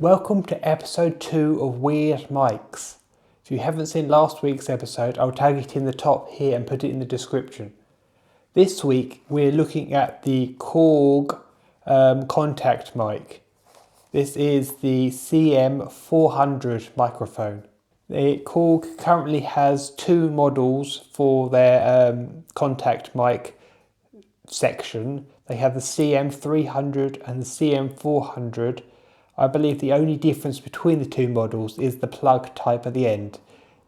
Welcome to episode 2 of Weird Mics. If you haven't seen last week's episode, I'll tag it in the top here and put it in the description. This week we're looking at the Korg Contact Mic. This is the CM400 microphone. The Korg currently has 2 models for their contact mic section. They have the CM300 and the CM400. I believe the only difference between the 2 models is the plug type at the end.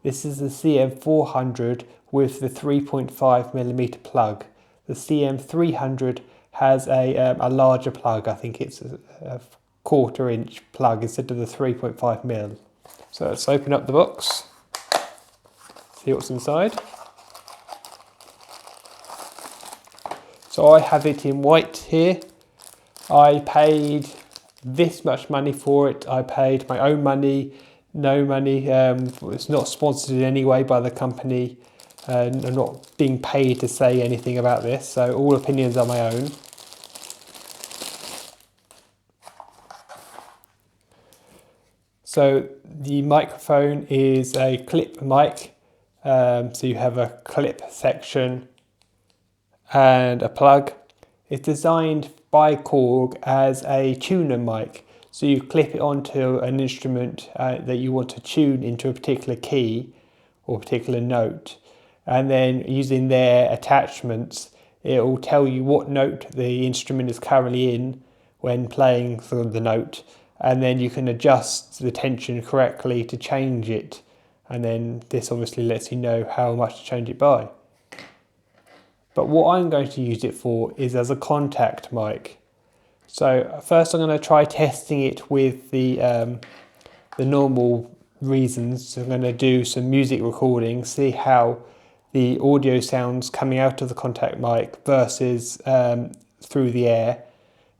This is the CM400 with the 3.5mm plug. The CM300 has a larger plug. I think it's a 1/4 inch plug instead of the 3.5mm. So let's open up the box, see what's inside. So I have it in white here. I paid this much money for it. I paid my own money, no money. It's not sponsored in any way by the company. I'm not being paid to say anything about this, so all opinions are my own. So the microphone is a clip mic. So you have a clip section and a plug. It's designed by Korg as a tuner mic. So you clip it onto an instrument that you want to tune into a particular key or particular note. And then using their attachments, it will tell you what note the instrument is currently in when playing the note. And then you can adjust the tension correctly to change it. And then this obviously lets you know how much to change it by. But what I'm going to use it for is as a contact mic. So first I'm going to try testing it with the normal reasons. So I'm going to do some music recording, see how the audio sounds coming out of the contact mic versus through the air.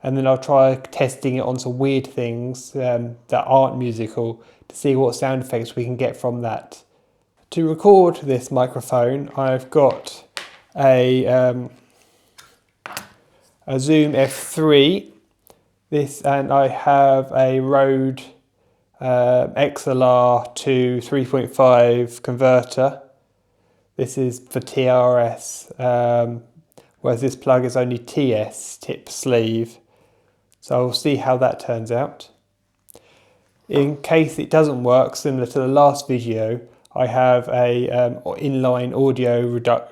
And then I'll try testing it on some weird things that aren't musical to see what sound effects we can get from that. To record this microphone, I've got a Zoom F3, and I have a Rode XLR to 3.5 converter. This is for TRS, whereas this plug is only TS, tip sleeve. So I'll see how that turns out. In case it doesn't work, similar to the last video, I have a inline audio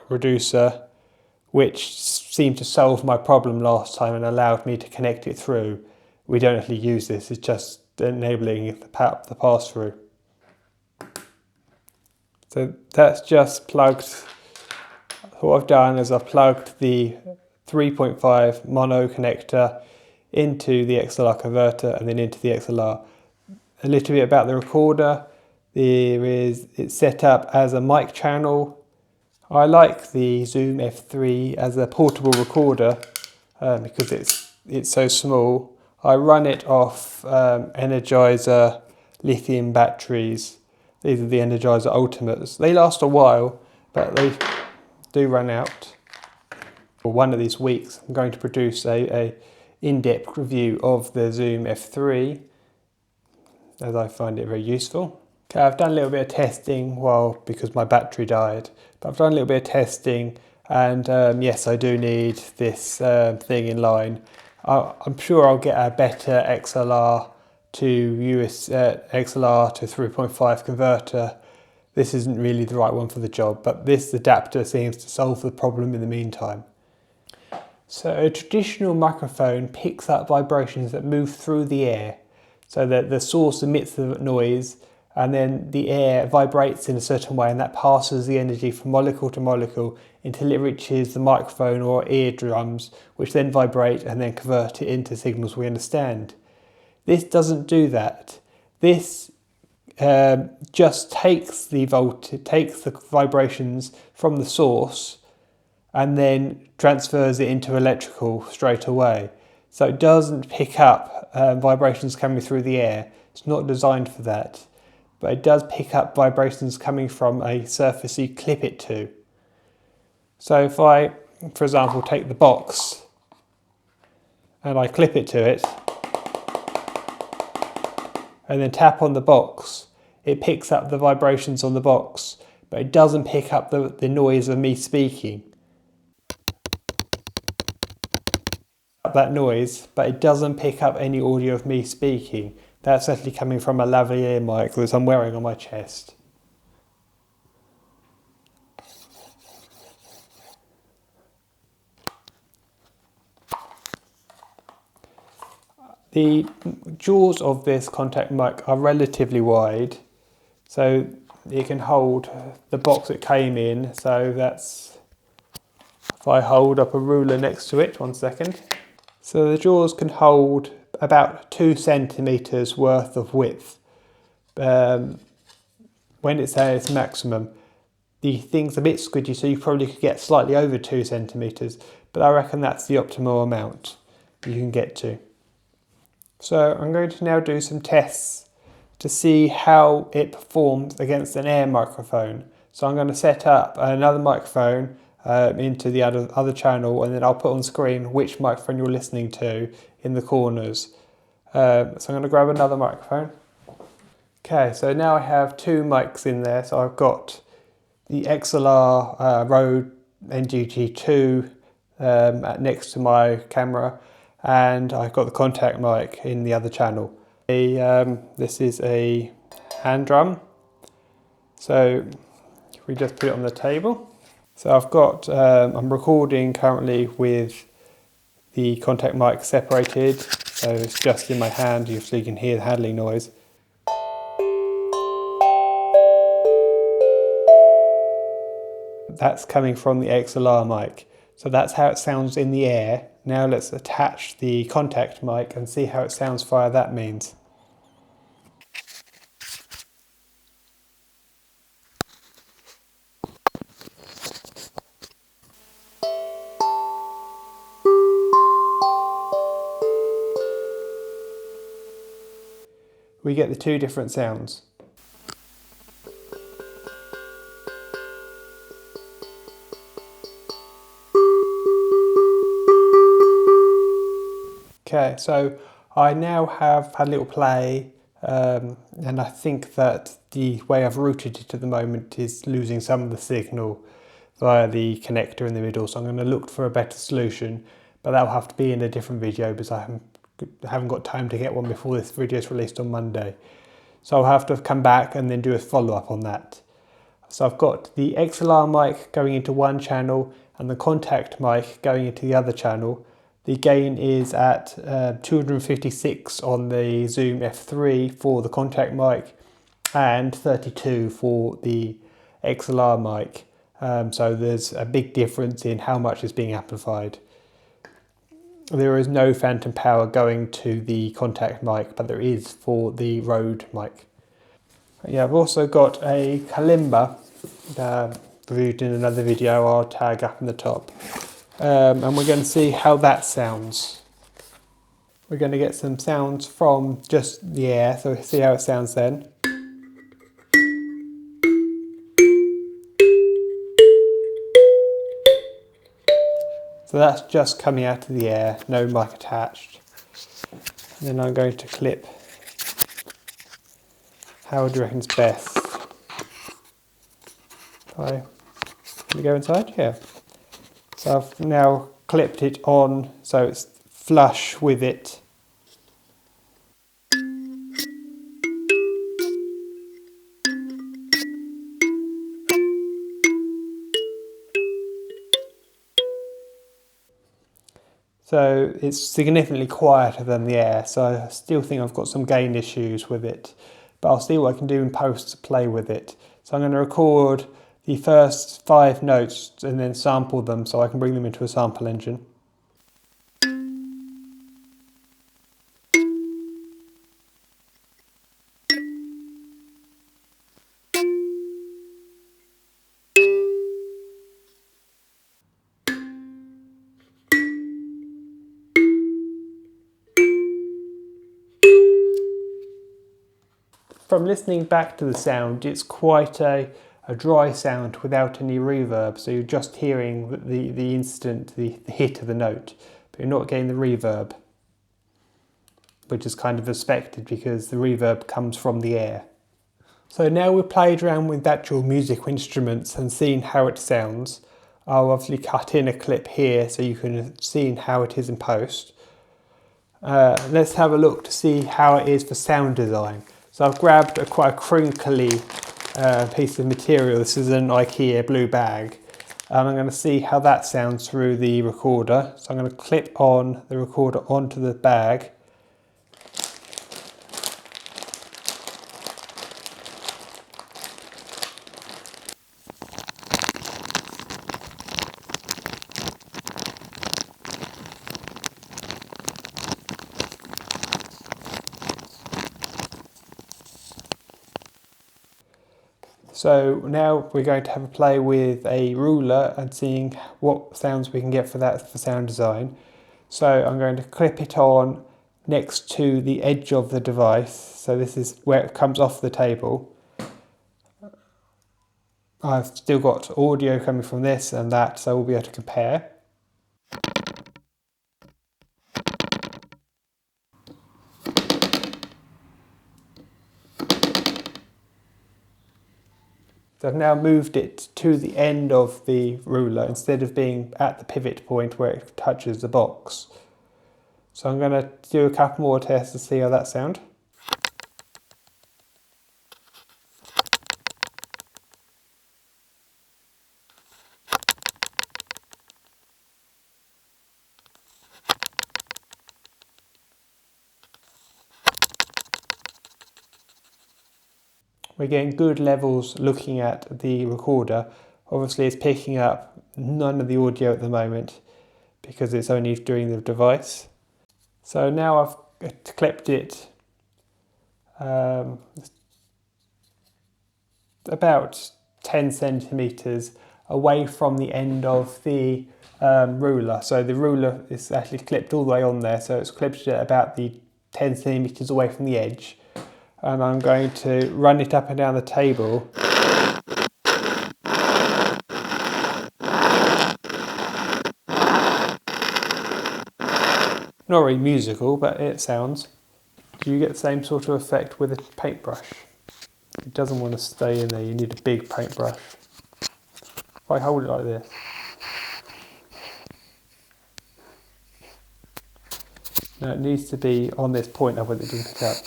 reducer which seemed to solve my problem last time and allowed me to connect it through. We don't actually use this, it's just enabling the pass-through. So that's just plugged. What I've done is I've plugged the 3.5 mono connector into the XLR converter and then into the XLR. A little bit about the recorder. It's set up as a mic channel. I like the Zoom F3 as a portable recorder because it's so small. I run it off Energizer lithium batteries. These are the Energizer Ultimates. They last a while, but they do run out. For one of these weeks, I'm going to produce a in-depth review of the Zoom F3, as I find it very useful. Okay, I've done a little bit of testing, because my battery died, but I've done a little bit of testing, and yes, I do need this thing in line. I'm sure I'll get a better XLR to XLR to 3.5 converter. This isn't really the right one for the job, but this adapter seems to solve the problem in the meantime. So a traditional microphone picks up vibrations that move through the air, so that the source emits the noise and then the air vibrates in a certain way, and that passes the energy from molecule to molecule until it reaches the microphone or eardrums, which then vibrate and then convert it into signals we understand. This doesn't do that. This just takes the vibrations from the source and then transfers it into electrical straight away. So it doesn't pick up vibrations coming through the air. It's not designed for that. But it does pick up vibrations coming from a surface you clip it to. So if I, for example, take the box and I clip it to it, and then tap on the box, it picks up the vibrations on the box, but it doesn't pick up the noise of me speaking. That noise, but it doesn't pick up any audio of me speaking. That's actually coming from a lavalier mic that I'm wearing on my chest. The jaws of this contact mic are relatively wide, so it can hold the box it came in. So that's, if I hold up a ruler next to it, 1 second. So the jaws can hold about 2 centimeters worth of width when it's at its maximum. The thing's a bit squidgy, so you probably could get slightly over 2 centimeters, but I reckon that's the optimal amount you can get to. So I'm going to now do some tests to see how it performs against an air microphone. So I'm going to set up another microphone into the other channel, and then I'll put on screen which microphone you're listening to in the corners. So I'm going to grab another microphone. Okay, so now I have 2 mics in there. So I've got the XLR Rode NGG2 next to my camera, and I've got the contact mic in the other channel. This is a hand drum, so if we just put it on the table. So I've got, I'm recording currently with the contact mic separated, so it's just in my hand, so you can hear the handling noise. That's coming from the XLR mic. So that's how it sounds in the air. Now let's attach the contact mic and see how it sounds via that means. We get the 2 different sounds. Okay, so I now have had a little play, and I think that the way I've routed it at the moment is losing some of the signal via the connector in the middle, so I'm going to look for a better solution, but that'll have to be in a different video because I haven't got time to get one before this video is released on Monday. So I'll have to come back and then do a follow-up on that. So I've got the XLR mic going into one channel and the contact mic going into the other channel. The gain is at 256 on the Zoom F3 for the contact mic and 32 for the XLR mic. So there's a big difference in how much is being amplified. There is no phantom power going to the contact mic, but there is for the Rode mic. Yeah, I've also got a Kalimba reviewed in another video I'll tag up in the top. And we're going to see how that sounds. We're going to get some sounds from just the air, so see how it sounds then. So that's just coming out of the air, no mic attached. And then I'm going to clip. How do you reckon is best? Can we go inside? Yeah. So I've now clipped it on so it's flush with it. So it's significantly quieter than the air, so I still think I've got some gain issues with it, but I'll see what I can do in post to play with it. So I'm going to record the first 5 notes and then sample them so I can bring them into a sample engine. From listening back to the sound, it's quite a dry sound without any reverb, so you're just hearing the hit of the note, but you're not getting the reverb. which is kind of expected because the reverb comes from the air. So now we've played around with actual musical instruments and seen how it sounds. I'll obviously cut in a clip here so you can see how it is in post. Let's have a look to see how it is for sound design. So I've grabbed quite a crinkly piece of material. This is an Ikea blue bag. And I'm going to see how that sounds through the recorder. So I'm going to clip on the recorder onto the bag. So now we're going to have a play with a ruler and seeing what sounds we can get for that for sound design. So I'm going to clip it on next to the edge of the device. So this is where it comes off the table. I've still got audio coming from this and that, so we'll be able to compare. So I've now moved it to the end of the ruler instead of being at the pivot point where it touches the box. So I'm going to do a couple more tests to see how that sounds. We're getting good levels looking at the recorder. Obviously it's picking up none of the audio at the moment because it's only doing the device. So now I've clipped it about 10 centimeters away from the end of the ruler. So the ruler is actually clipped all the way on there, so it's clipped at about the 10 centimeters away from the edge. And I'm going to run it up and down the table. Not really musical, but it sounds. Do you get the same sort of effect with a paintbrush? It doesn't want to stay in there, you need a big paintbrush. If I hold it like this. Now it needs to be on this point up where it doesn't pick up.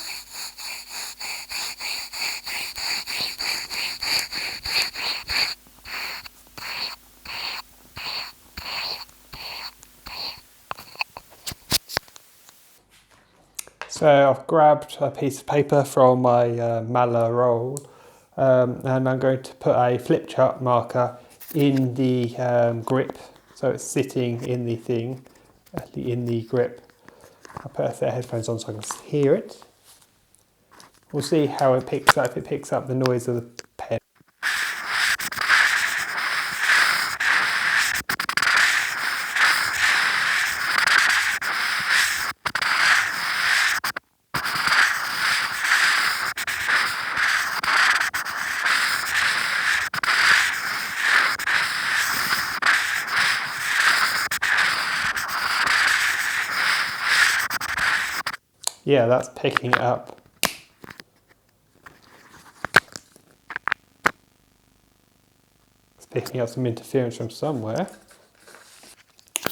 So I've grabbed a piece of paper from my Mala roll and I'm going to put a flip chart marker in the grip, so it's sitting in the thing, actually in the grip. I'll put a set of headphones on so I can hear it. We'll see how it picks up, if it picks up the noise of the pen. Yeah, that's picking it up. It's picking up some interference from somewhere.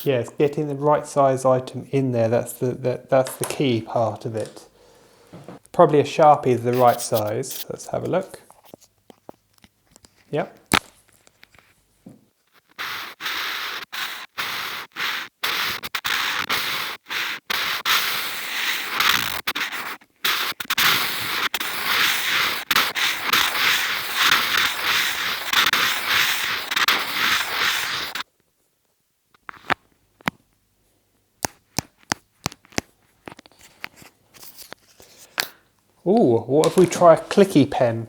Yeah, it's getting the right size item in there. That's the key part of it. Probably a Sharpie is the right size. Let's have a look. Yep. Ooh, what if we try a Clicky pen?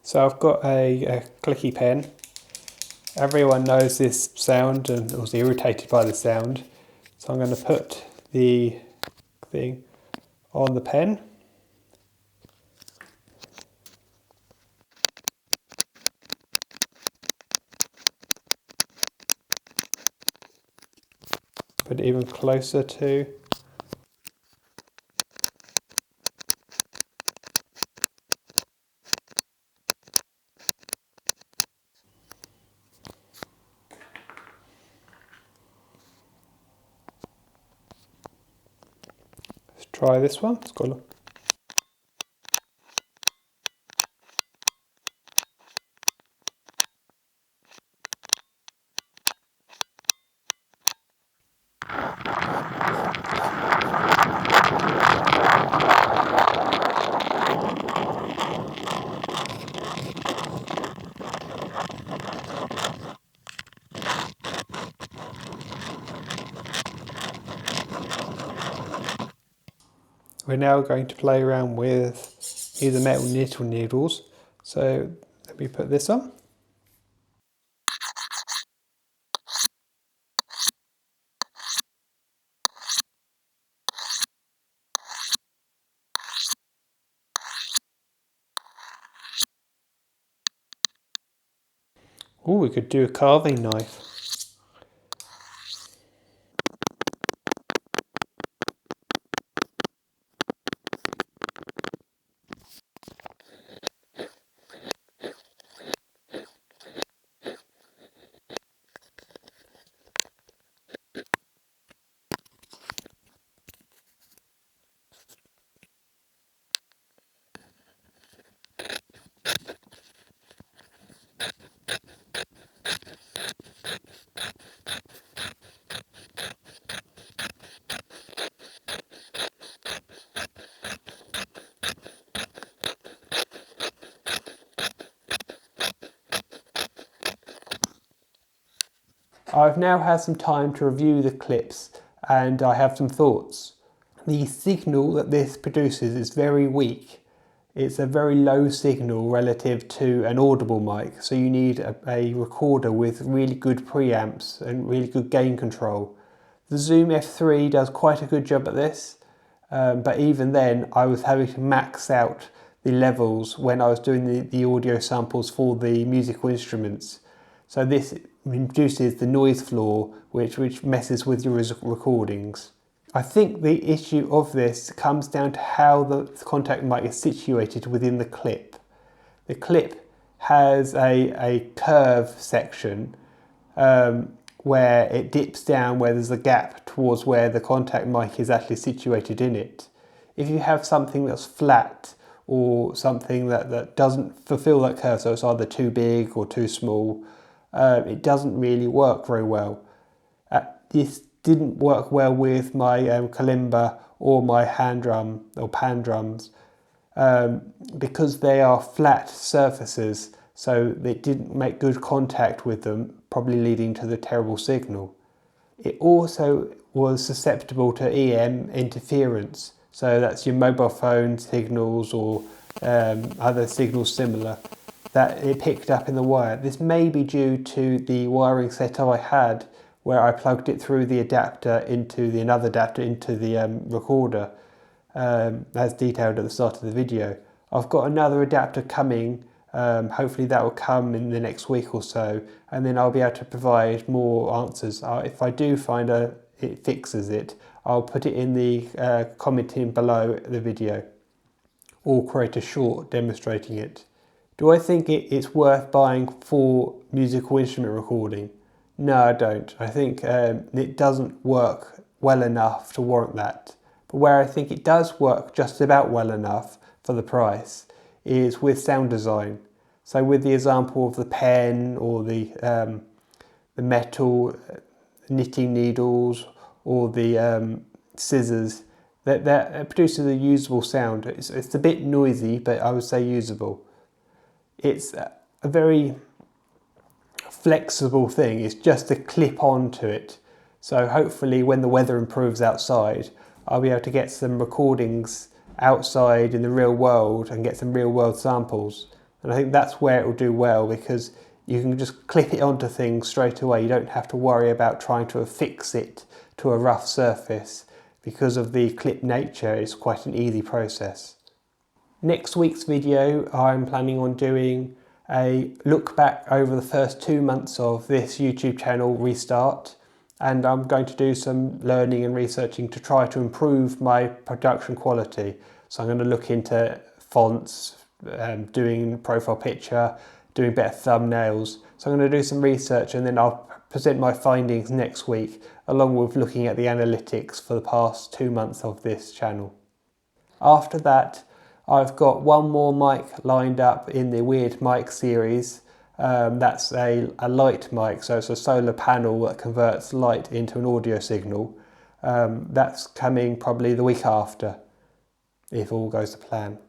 So I've got a Clicky pen. Everyone knows this sound and was irritated by the sound. So I'm going to put the thing on the pen. Put it even closer to. try this one. It's got a We're now going to play around with either metal knitting needles. So let me put this on. Oh, we could do a carving knife. I've now had some time to review the clips and I have some thoughts. The signal that this produces is very weak. It's a very low signal relative to an audible mic, so you need a recorder with really good preamps and really good gain control. The Zoom F3 does quite a good job at this, but even then I was having to max out the levels when I was doing the audio samples for the musical instruments. So this reduces the noise floor, which messes with your recordings. I think the issue of this comes down to how the contact mic is situated within the clip. The clip has a curve section where it dips down, where there's a gap towards where the contact mic is actually situated in it. If you have something that's flat or something that doesn't fulfill that curve, so it's either too big or too small, it doesn't really work very well. This didn't work well with my Kalimba or my hand drum or pan drums because they are flat surfaces, so it didn't make good contact with them, probably leading to the terrible signal. It also was susceptible to EM interference, so that's your mobile phone signals or other signals similar that it picked up in the wire. This may be due to the wiring setup I had, where I plugged it through the adapter into another adapter into the recorder, as detailed at the start of the video. I've got another adapter coming, hopefully that will come in the next week or so, and then I'll be able to provide more answers. If I do find it fixes it, I'll put it in the commenting below the video, or create a short demonstrating it. Do I think it's worth buying for musical instrument recording? No, I don't. I think it doesn't work well enough to warrant that. But where I think it does work just about well enough for the price is with sound design. So with the example of the pen or the metal knitting needles or the scissors, that produces a usable sound. It's a bit noisy, but I would say usable. It's a very flexible thing. It's just a clip onto it. So hopefully when the weather improves outside, I'll be able to get some recordings outside in the real world and get some real world samples. And I think that's where it will do well, because you can just clip it onto things straight away. You don't have to worry about trying to affix it to a rough surface. Because of the clip nature, it's quite an easy process. Next week's video, I'm planning on doing a look back over the first 2 months of this YouTube channel restart, and I'm going to do some learning and researching to try to improve my production quality. So I'm going to look into fonts, doing profile picture, doing better thumbnails. So I'm going to do some research and then I'll present my findings next week, along with looking at the analytics for the past 2 months of this channel. After that, I've got one more mic lined up in the Weird Mic series. That's a light mic, so it's a solar panel that converts light into an audio signal. That's coming probably the week after, if all goes to plan.